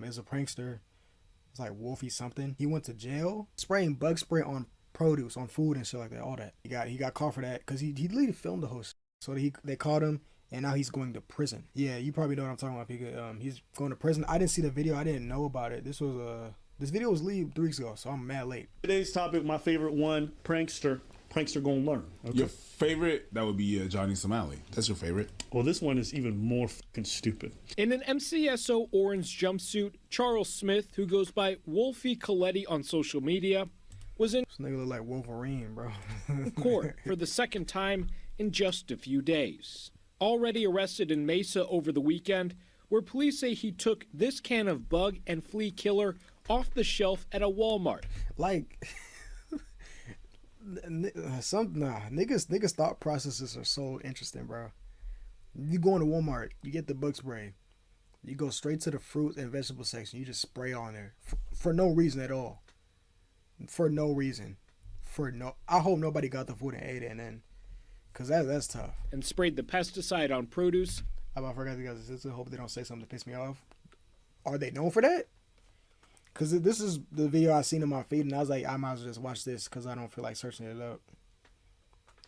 is a prankster. It's like Wolfie something. He went to jail spraying bug spray on produce, on food and shit like that. All that. He got caught for that because he literally filmed the whole shit. So they caught him and now he's going to prison. Yeah, you probably know what I'm talking about. He's going to prison. I didn't see the video. I didn't know about it. This video was leaked 3 weeks ago, so I'm mad late. Today's topic, my favorite one, prankster. Prankster gonna learn. Okay. Your favorite? That would be Johnny Somali. That's your favorite. Well, this one is even more fucking stupid. In an MCSO orange jumpsuit, Charles Smith, who goes by Wolfie Coletti on social media, was in this nigga look like Wolverine, bro. court for the second time in just a few days. Already arrested in Mesa over the weekend, where police say he took this can of bug and flea killer off the shelf at a Walmart. Like, niggas thought processes are so interesting, bro. You go into Walmart, you get the bug spray, you go straight to the fruit and vegetable section, you just spray on there for no reason at all. For no reason. I hope nobody got the food and ate it, and then, cause that's tough. And sprayed the pesticide on produce. I forgot to guys. I hope they don't say something to piss me off. Are they known for that? Cause this is the video I seen in my feed, and I was like, I might as well just watch this because I don't feel like searching it up.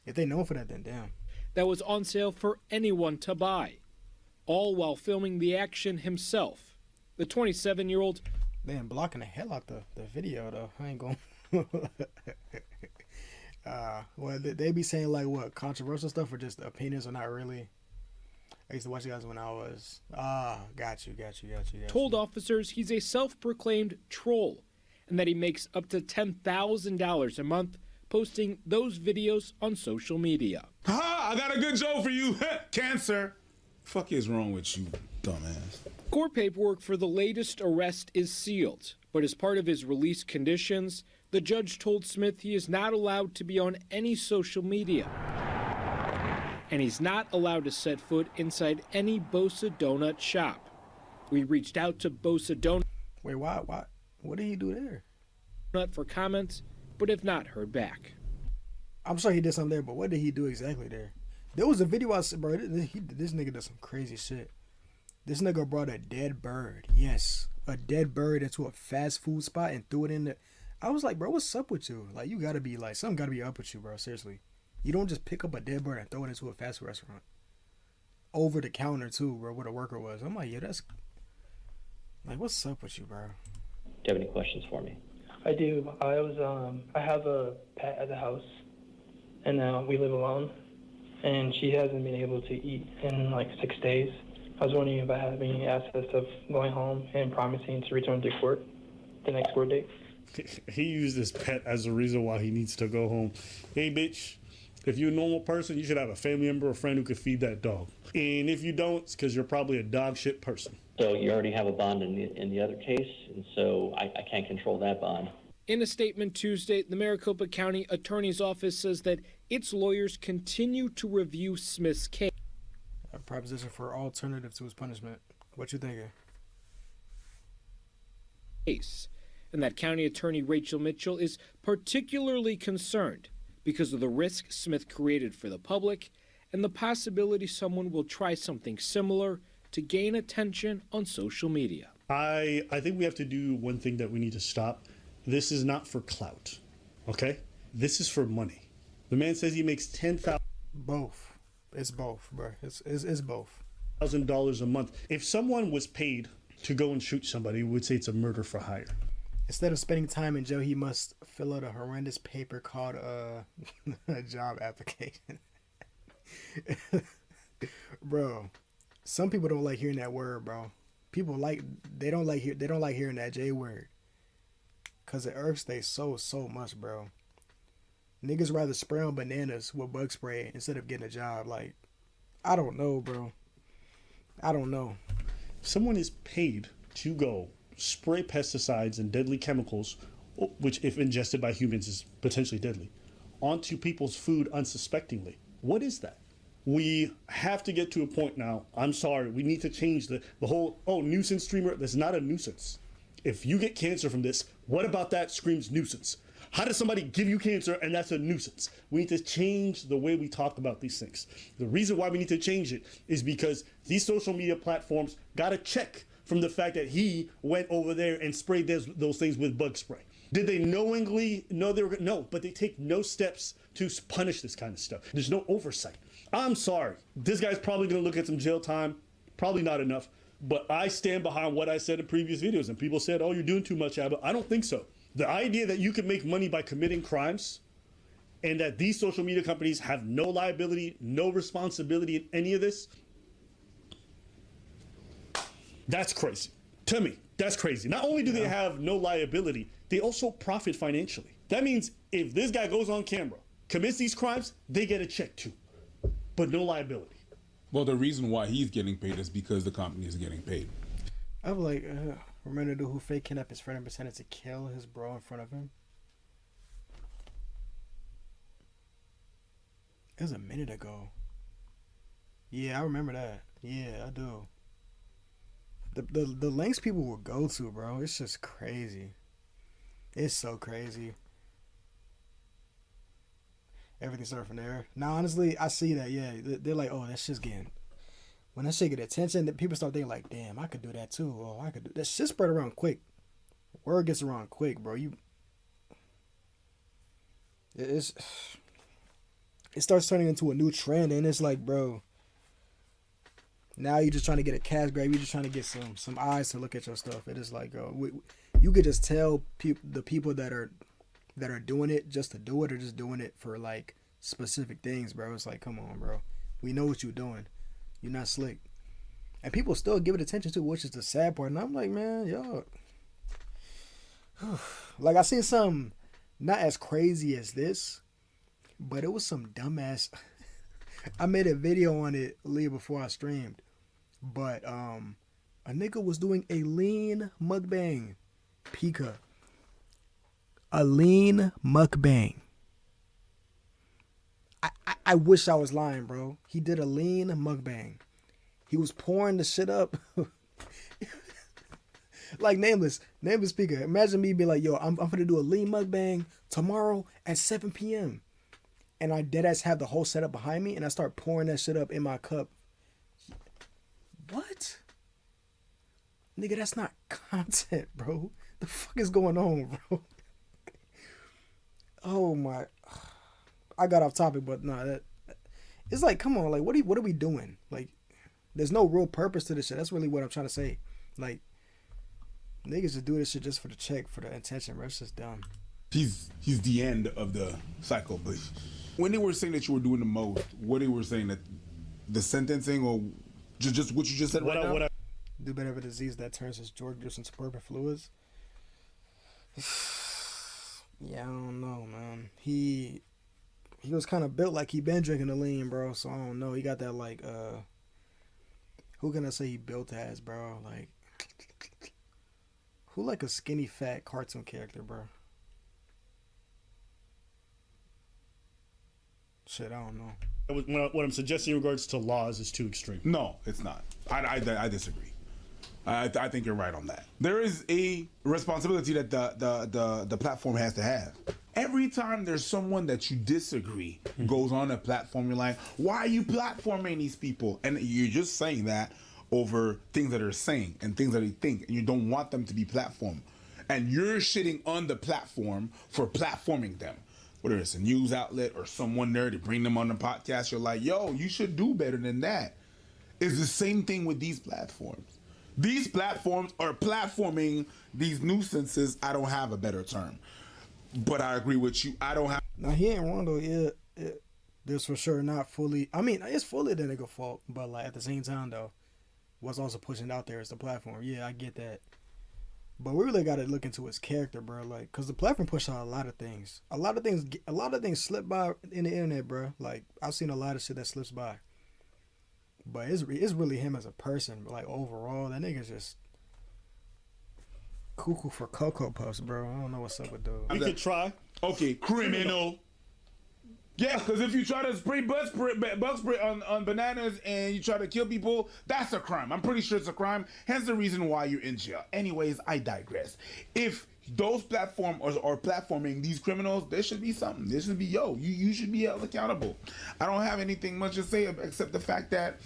If they known for that, then damn. That was on sale for anyone to buy, all while filming the action himself. The 27-year-old. Man, blocking the hell out the video though. I ain't gonna. Well, they be saying like what controversial stuff or just opinions or not really. I used to watch you guys when I was got you. Told officers he's a self-proclaimed troll and that he makes up to $10,000 a month posting those videos on social media. Ha! I got a good joke for you. Cancer. Fuck is wrong with you, dumbass? Court paperwork for the latest arrest is sealed, but as part of his release conditions, the judge told Smith he is not allowed to be on any social media. And he's not allowed to set foot inside any Bosa Donut shop. We reached out to Bosa Donut. Wait, why? What did he do there? For comments, but have not heard back. I'm sure he did something there, but what did he do exactly there? There was a video I said, bro. This nigga did some crazy shit. This nigga brought a dead bird. Yes, a dead bird into a fast food spot and threw it in there. I was like, bro, what's up with you? Like, you gotta be like, something gotta be up with you, bro. Seriously. You don't just pick up a dead bird and throw it into a fast food restaurant. Over the counter, too, bro, where the worker was. I'm like, yeah, that's... Like, what's up with you, bro? Do you have any questions for me? I do. I have a pet at the house, and we live alone, and she hasn't been able to eat in, like, 6 days. I was wondering if I have any access of going home and promising to return to court, the next court date. He used his pet as a reason why he needs to go home. Hey, bitch. If you're a normal person, you should have a family member or friend who could feed that dog. And if you don't, it's because you're probably a dog shit person. So you already have a bond in the other case, and so I can't control that bond. In a statement Tuesday, the Maricopa County Attorney's Office says that its lawyers continue to review Smith's case. A proposition for alternative to his punishment. What you thinking? And that County Attorney Rachel Mitchell is particularly concerned because of the risk Smith created for the public and the possibility someone will try something similar to gain attention on social media. I think we have to do one thing that we need to stop. This is not for clout, okay? This is for money. The man says he makes $10,000. Both. It's both, bro. It's both. $1,000 a month. If someone was paid to go and shoot somebody, we would say it's a murder for hire. Instead of spending time in jail, he must fill out a horrendous paper called a job application. Bro, some people don't like hearing that word, bro. They don't like hearing that J word. Cause it irks they so much, bro. Niggas rather spray on bananas with bug spray instead of getting a job. Like, I don't know, bro. I don't know. Someone is paid to go spray pesticides and deadly chemicals, which if ingested by humans is potentially deadly, onto people's food unsuspectingly. What is that? We have to get to a point now. I'm sorry. We need to change the whole, nuisance streamer. That's not a nuisance. If you get cancer from this, what about that screams nuisance? How does somebody give you cancer and that's a nuisance? We need to change the way we talk about these things. The reason why we need to change it is because these social media platforms got to check from the fact that he went over there and sprayed those things with bug spray? Did they knowingly know they were going to? No, but they take no steps to punish this kind of stuff. There's no oversight. I'm sorry. This guy's probably going to look at some jail time. Probably not enough. But I stand behind what I said in previous videos. And people said, oh, you're doing too much, Abba. I don't think so. The idea that you can make money by committing crimes and that these social media companies have no liability, no responsibility in any of this, that's crazy. To me, that's crazy. Not only do they have no liability, they also profit financially. That means if this guy goes on camera, commits these crimes, they get a check too, but no liability. Well, the reason why he's getting paid is because the company is getting paid. I'm like, remember the dude who fake kidnapped his friend and pretended to kill his bro in front of him? It was a minute ago. Yeah, I remember that. Yeah, I do. The lengths people will go to, bro, it's just crazy. It's so crazy. Everything started from there. Now, honestly, I see that, yeah. They're like, oh, that shit's getting... When that shit get attention, then people start thinking like, damn, I could do that too. Oh, I could do... That shit spread around quick. Word gets around quick, bro. It starts turning into a new trend, and it's like, bro... Now you're just trying to get a cash grab. You're just trying to get some eyes to look at your stuff. It is like, you could just tell the people that are doing it just to do it, or just doing it for like specific things, bro. It's like, come on, bro. We know what you're doing. You're not slick, and people still give it attention to, which is the sad part. And I'm like, man, yo, like I seen something not as crazy as this, but it was some dumbass. I made a video on it before I streamed. But a nigga was doing a lean mukbang. Pika. A lean mukbang. I wish I was lying, bro. He did a lean mukbang. He was pouring the shit up. Like nameless speaker. Imagine me being like, yo, I'm gonna do a lean mukbang tomorrow at 7 p.m. And I deadass have the whole setup behind me, and I start pouring that shit up in my cup. What? Nigga, that's not content, bro. The fuck is going on, bro? Oh my... I got off topic, but nah, it's like, come on, like, what are we doing? Like, there's no real purpose to this shit. That's really what I'm trying to say. Like, niggas just do this shit just for the check, for the attention, bro. It's just dumb. He's the end of the cycle, but when they were saying that you were doing the most, what they were saying, that the sentencing or just what you just said right now? Do better of a disease that turns his drug use into suburban fluids. Yeah, I don't know, man. He was kind of built like he been drinking the lean, bro. So I don't know. He got that like who can I say he built as, bro? Like, who like a skinny fat cartoon character, bro? Shit, I don't know. What I'm suggesting in regards to laws is too extreme. No, it's not. I disagree. I think you're right on that. There is a responsibility that the platform has to have. Every time there's someone that you disagree goes on a platform, you're like, why are you platforming these people? And you're just saying that over things that they're saying and things that they think, and you don't want them to be platformed. And you're shitting on the platform for platforming them. Whether it's a news outlet or someone there to bring them on the podcast, you're like, yo, you should do better than that. It's the same thing with these platforms. These platforms are platforming these nuisances. I don't have a better term. But I agree with you. I don't have... Now, he ain't wrong, though. Yeah, there's for sure not fully... I mean, it's fully the nigga fault. But, like, at the same time, though, what's also pushing out there is the platform. Yeah, I get that. But we really got to look into his character, bro. Like, because the platform pushed out a lot of things. A lot of things slip by in the internet, bro. Like, I've seen a lot of shit that slips by. But it's really him as a person. But, like, overall, that nigga's just cuckoo for Cocoa Puffs, bro. I don't know what's up with those. You could try. Okay, criminal. Yeah, because if you try to spray bug spray on bananas and you try to kill people, that's a crime. I'm pretty sure it's a crime. Hence the reason why you're in jail. Anyways, I digress. If those platforms are platforming these criminals, there should be something. There should be, you should be held accountable. I don't have anything much to say except the fact that,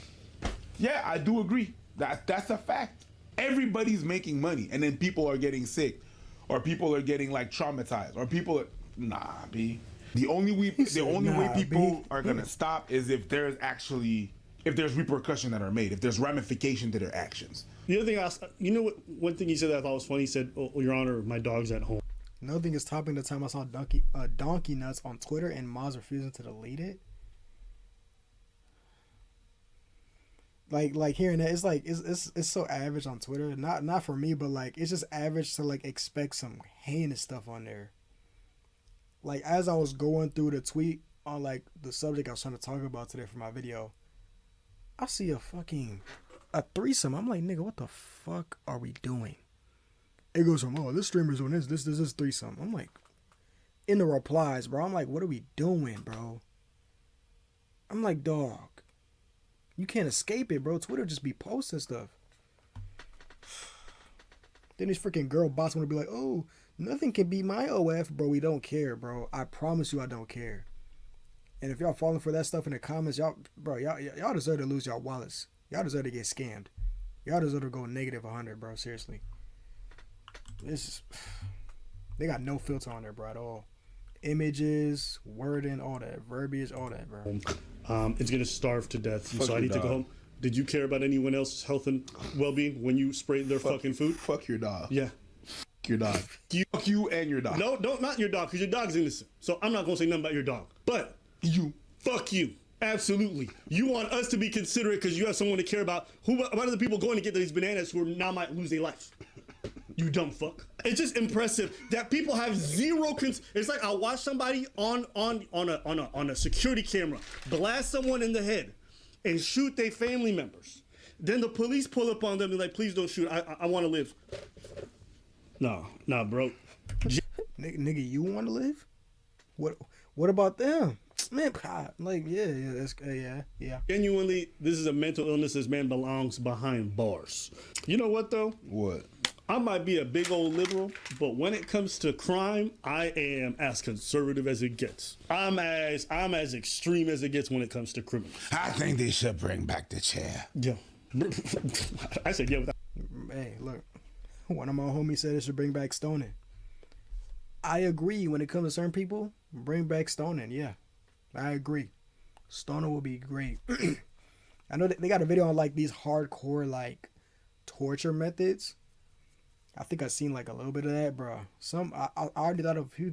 yeah, I do agree. That's a fact. Everybody's making money, and then people are getting sick, or people are getting like traumatized, or people are B. The only way people are gonna stop is if there's repercussion that are made, if there's ramification to their actions. The other thing, one thing he said that I thought was funny. He said, "Oh, Your Honor, my dog's at home." Another thing is topping the time I saw donkey nuts on Twitter and Moz refusing to delete it. Like hearing that, it's like it's so average on Twitter. Not for me, but like it's just average to like expect some heinous stuff on there. Like as I was going through the tweet on like the subject I was trying to talk about today for my video, I see a threesome. I'm like, nigga, what the fuck are we doing? It goes from, oh, this streamer's doing this threesome. I'm like, in the replies, bro, I'm like, what are we doing, bro? I'm like, dog, you can't escape it, bro. Twitter just be posting stuff. Then these freaking girl bots want to be like, oh, nothing can beat my OF, bro. We don't care, bro. I promise you I don't care. And if y'all falling for that stuff in the comments, y'all deserve to lose y'all wallets. Y'all deserve to get scammed. Y'all deserve to go negative 100, bro. Seriously. They got no filter on there, bro, at all. Images, wording, all that, verbiage, all that, bro. It's gonna starve to death, Fuck so I need to go home. Did you care about anyone else's health and well-being when you sprayed their fucking food? Fuck your dog. Yeah. Fuck your dog. Fuck you and your dog. No, not your dog, because your dog's innocent. So I'm not gonna say nothing about your dog. But fuck you. Absolutely. You want us to be considerate because you have someone to care about. What are the people going to get these bananas who now might lose their life? You dumb fuck. It's just impressive that people have zero it's like I watch somebody on a security camera blast someone in the head and shoot their family members. Then the police pull up on them and like, please don't shoot. I want to live. Nah, bro. Nigga, you want to live? What about them? Man, like, yeah. Genuinely, this is a mental illness. This man belongs behind bars. You know what, though? What? I might be a big old liberal, but when it comes to crime, I am as conservative as it gets. I'm as extreme as it gets when it comes to criminals. I think they should bring back the chair. Yeah. I said yeah without. Hey, look. One of my homies said they should bring back stoning. I agree when it comes to certain people, bring back stoning, yeah. I agree. Stoning will be great. I know they got a video on like these hardcore like torture methods. I think I've seen like a little bit of that, bro. I already thought of a few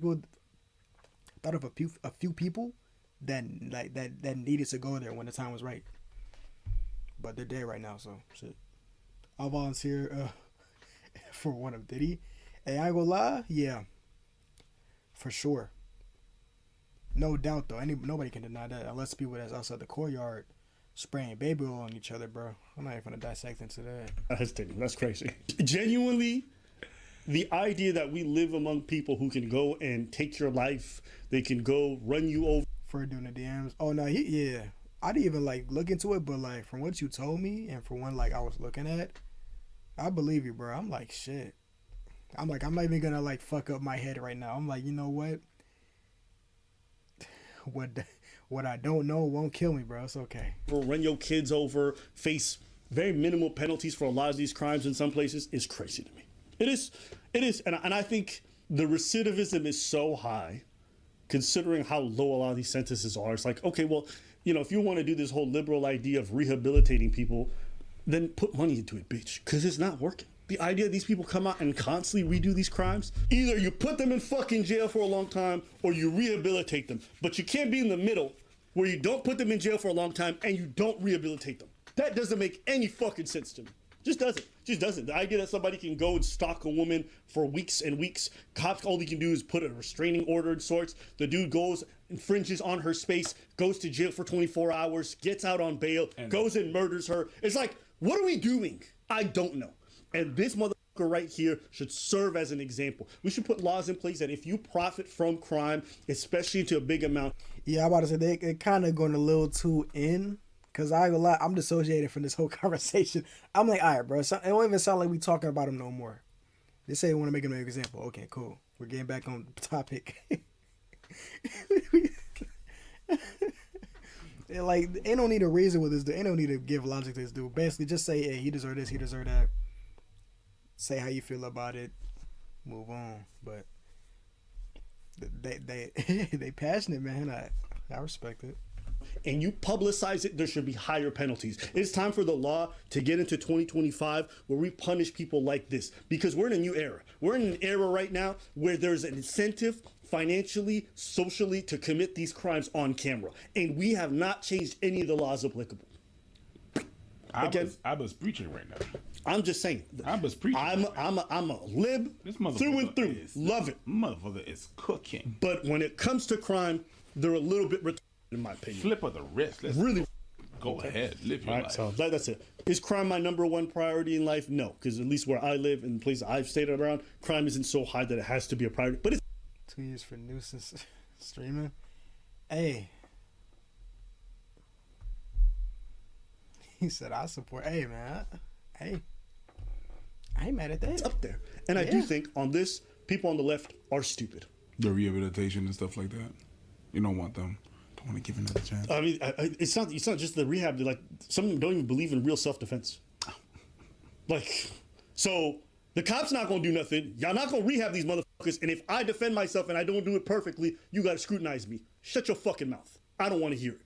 people that needed to go there when the time was right. But they're dead right now, so shit. I'll volunteer for one of Diddy. Hey, I ain't gonna lie, yeah. For sure. No doubt though. Nobody can deny that unless people that's outside the courtyard spraying baby oil on each other, bro. I'm not even gonna dissect into that. That's crazy. Genuinely, the idea that we live among people who can go and take your life, they can go run you over. For doing the DMs. Oh no, yeah. I didn't even like look into it, but like from what you told me and from what like I was looking at, I believe you, bro. I'm like shit. I'm not even gonna like fuck up my head right now. I'm like, you know what? What I don't know won't kill me, bro. It's okay. Run your kids over, face very minimal penalties for a lot of these crimes in some places is crazy to me. It is, and I think the recidivism is so high, considering how low a lot of these sentences are. It's like, okay, well, if you want to do this whole liberal idea of rehabilitating people, then put money into it, bitch, because it's not working. The idea that these people come out and constantly redo these crimes, either you put them in fucking jail for a long time or you rehabilitate them. But you can't be in the middle where you don't put them in jail for a long time and you don't rehabilitate them. That doesn't make any fucking sense to me. Just doesn't. The idea that somebody can go and stalk a woman for weeks and weeks, cops, all they can do is put a restraining order of sorts. The dude goes, infringes on her space, goes to jail for 24 hours, gets out on bail, goes and murders her. It's like, what are we doing? I don't know. And this motherfucker right here should serve as an example. We should put laws in place that if you profit from crime, especially to a big amount. Yeah, I'm about to say they're kind of going a little too in. Because I ain't gonna lie, I'm dissociated from this whole conversation. I'm like, all right, bro. It don't even sound like we talking about him no more. They say they want to make him an example. Okay, cool. We're getting back on topic. Like, ain't no need to reason with this dude. Ain't no need to give logic to this dude. Basically, just say, hey, he deserved this, he deserved that. say how you feel about it, move on. But they passionate, man. I respect it. And you publicize it, there should be higher penalties. It's time for the law to get into 2025 where we punish people like this, because we're in a new era. We're in an era right now where there's an incentive financially, socially to commit these crimes on camera. And we have not changed any of the laws applicable. I was preaching right now. I'm just saying. I was preaching. I'm a lib This motherfucker through and through. is- Love it. Motherfucker is cooking. But when it comes to crime, they're a little bit retarded, in my opinion. Flip of the wrist. Let's Really. go ahead. Live your All right, life. so that's it. Is crime my number one priority in life? No, because at least where I live and the places I've stayed around, crime isn't so high that it has to be a priority. But it's 2 years for nuisance streaming. Hey. He said, I support. Hey, man. Hey. I ain't mad at that. up there. And I do think on this, people on the left are stupid. The rehabilitation and stuff like that. You don't want them. Don't want to give another chance. I mean, it's not just the rehab. They're like, some of them don't even believe in real self-defense. Like, so the cops not going to do nothing. Y'all not going to rehab these motherfuckers. And if I defend myself and I don't do it perfectly, you got to scrutinize me. Shut your fucking mouth. I don't want to hear it.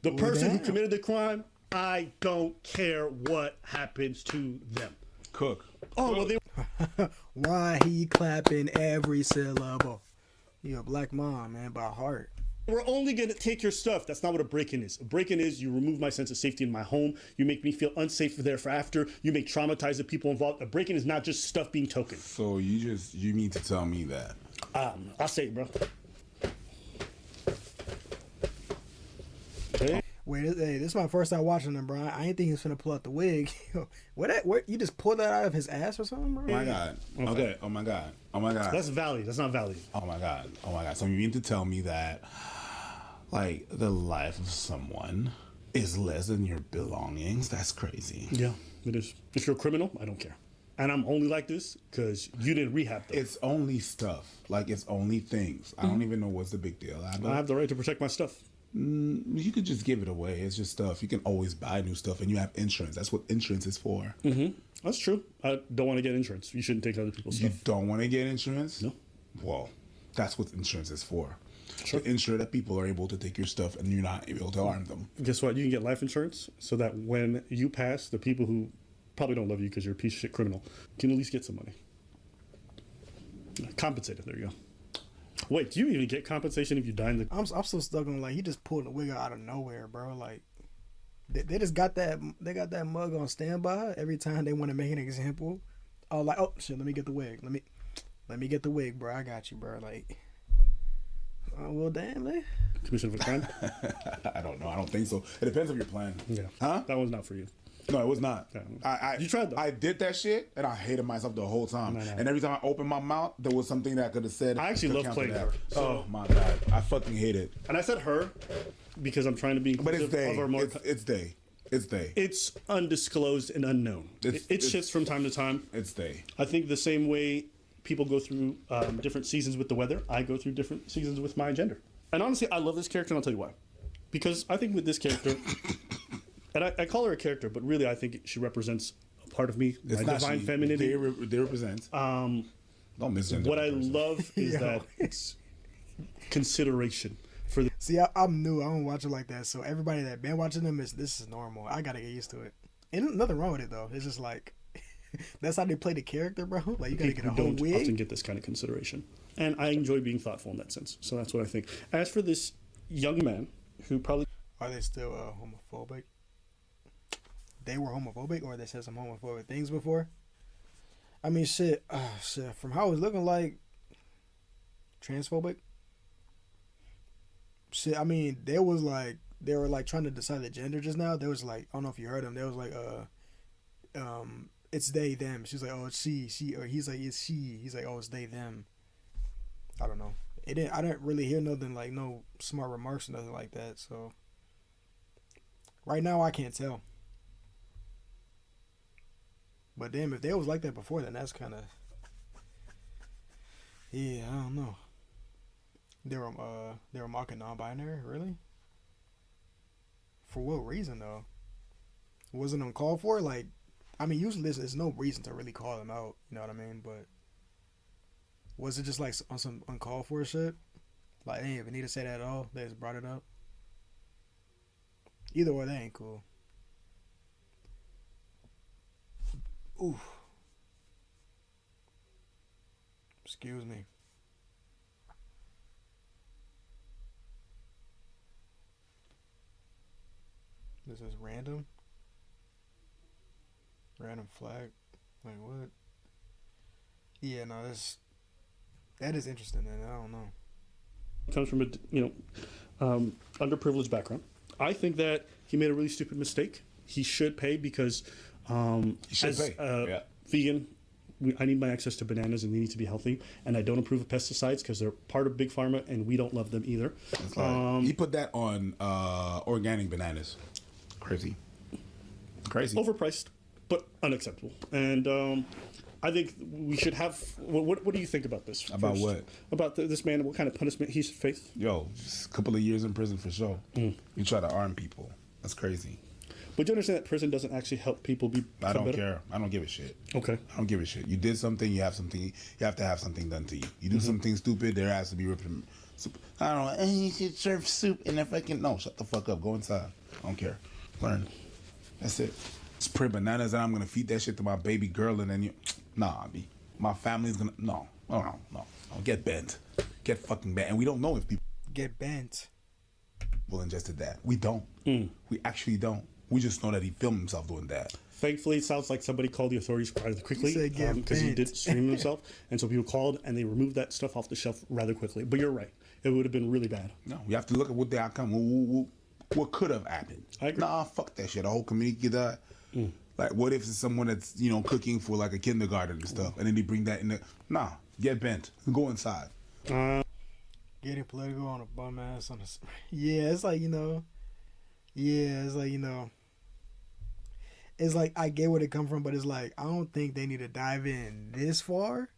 The person who committed the crime, I don't care what happens to them. Cook. Oh, well, they Why he clapping every syllable? You a black mom, man, by heart. we're only going to take your stuff. That's not what a break-in is. A break-in is you remove my sense of safety in my home. You make me feel unsafe thereafter. You may traumatize the people involved. A break-in is not just stuff being taken. So you mean to tell me that? I'll say it, bro. Okay. Wait, hey, this is my first time watching him, bro. I ain't think he was finna pull out the wig. What you just pulled that out of his ass or something, bro? Oh my God. Okay. Oh my God. Oh my God. That's valid. That's not valid. Oh my God. Oh my God. So you mean to tell me that, like, the life of someone is less than your belongings? That's crazy. Yeah, it is. If you're a criminal, I don't care. And I'm only like this because you didn't rehab them. It's only stuff. Like, it's only things. I don't even know what's the big deal. I have the right to protect my stuff. You could just give it away. It's just stuff. You can always buy new stuff, and you have insurance. That's what insurance is for. That's true. I don't want to get insurance. You shouldn't take other people's You stuff. don't want to get insurance? No. Well, that's what insurance is for. Sure. To ensure that people are able to take your stuff and you're not able to harm them. Guess what? You can get life insurance so that when you pass, the people who probably don't love you because you're a piece of shit criminal can at least get some money. Compensated. There you go. Wait, do you even get compensation if you die in the... I'm still stuck on, like, he just pulled the wig out of nowhere, bro. Like, they just got that, they got that mug on standby every time they want to make an example. Oh, like, oh shit, let me get the wig. Let me get the wig, bro. I got you, bro. Like, oh, well, damn, man. Commission of a crime? I don't know. I don't think so. It depends on your plan. Yeah. Huh? That one's not for you. No, it was not. Yeah. You tried, though. I did that shit, and I hated myself the whole time. No. And every time I opened my mouth, there was something that I could have said. I actually to love counter playing that. her. So- Oh my God, I fucking hate it. And I said her because I'm trying to be But it's inclusive of our they. more... It's they. It's they. It's undisclosed and unknown. It It's- shifts from time to time. It's they. I think the same way people go through different seasons with the weather, I go through different seasons with my gender. And honestly, I love this character, and I'll tell you why. Because I think with this character, and I call her a character, but really I think she represents a part of me, It's my not divine she. femininity. They represent. Don't misgender. What that I person. love is Yo. that it's consideration for the... See, I'm new. I don't watch it like that. So everybody that been watching them this is normal. I gotta get used to it. Ain't nothing wrong with it though. It's just like that's how they play the character, bro. Like you gotta get People a who whole don't wig. often get this kind of consideration. And I enjoy being thoughtful in that sense. So that's what I think. As for this young man who probably... Are they still homophobic? They were homophobic, or they said some homophobic things before. I mean, shit. From how it was looking like, transphobic. Shit. I mean, they were like trying to decide the gender just now. There was like, I don't know if you heard them. There was like, it's they them. She's like, oh, it's she, or he's like, it's she. He's like, oh, it's they them. I don't know. I didn't really hear nothing like no smart remarks or nothing like that. So right now I can't tell. But damn, if they was like that before, then that's kind of, yeah, I don't know. They were mocking non-binary, really? For what reason though? Wasn't uncalled for? Like, I mean, usually there's no reason to really call him out. You know what I mean? But was it just like on some uncalled for shit? Like, they didn't even need to say that at all. They just brought it up. Either way, that ain't cool. Ooh. Excuse me. This is random. Random flag. Like what? Yeah, no, that is interesting. And I don't know. Comes from a underprivileged background. I think that he made a really stupid mistake. He should pay because He should as pay. a vegan, I need my access to bananas and they need to be healthy. And I don't approve of pesticides because they're part of big pharma and we don't love them either. That's like, he put that on organic bananas. Crazy. Overpriced, but unacceptable. And I think we should have. What do you think about this? About first? what? About this man? What kind of punishment he's faced? Yo, just a couple of years in prison for sure. You try to arm people. That's crazy. But you understand that prison doesn't actually help people be. I don't better? care. I don't give a shit. Okay. I don't give a shit. You did something. You have something. You have to have something done to you. You do something stupid. There has to be ripping. I don't know. You should serve soup in a fucking. No, shut the fuck up. Go inside. I don't care. Learn. That's it. Spray bananas and I'm gonna feed that shit to my baby girl and then you. Nah, my family's gonna. No. No. Get bent. Get fucking bent. And we don't know if people Get bent. ingested that. We don't. We actually don't. We just know that he filmed himself doing that. Thankfully, it sounds like somebody called the authorities rather quickly He said get because he bent. did stream himself, and so people called and they removed that stuff off the shelf rather quickly. But you're right; it would have been really bad. No, we have to look at what the outcome. What could have happened? I agree. Nah, fuck that shit. The whole community could die. Like, what if it's someone that's cooking for like a kindergarten and stuff, and then they bring that in? Nah, get bent. Go inside. Getting political on a bum ass on a. Yeah, it's like Yeah, it's like It's like I get where they come from, but it's like I don't think they need to dive in this far,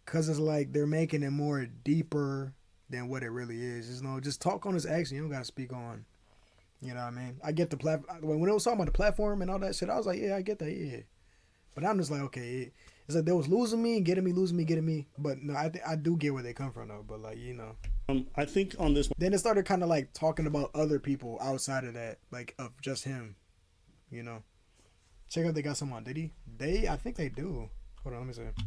cause it's like they're making it more deeper than what it really is. Just talk on his action. You don't gotta speak on. You know what I mean? I get the when it was talking about the platform and all that shit, I was like, yeah, I get that, yeah. But I'm just like, okay, it's like they was losing me and getting me. But no, I do get where they come from though. But like I think on this, then it started kind of like talking about other people outside of that, like of just him. Check out they got someone. Did he? I think they do. Hold on, let me see.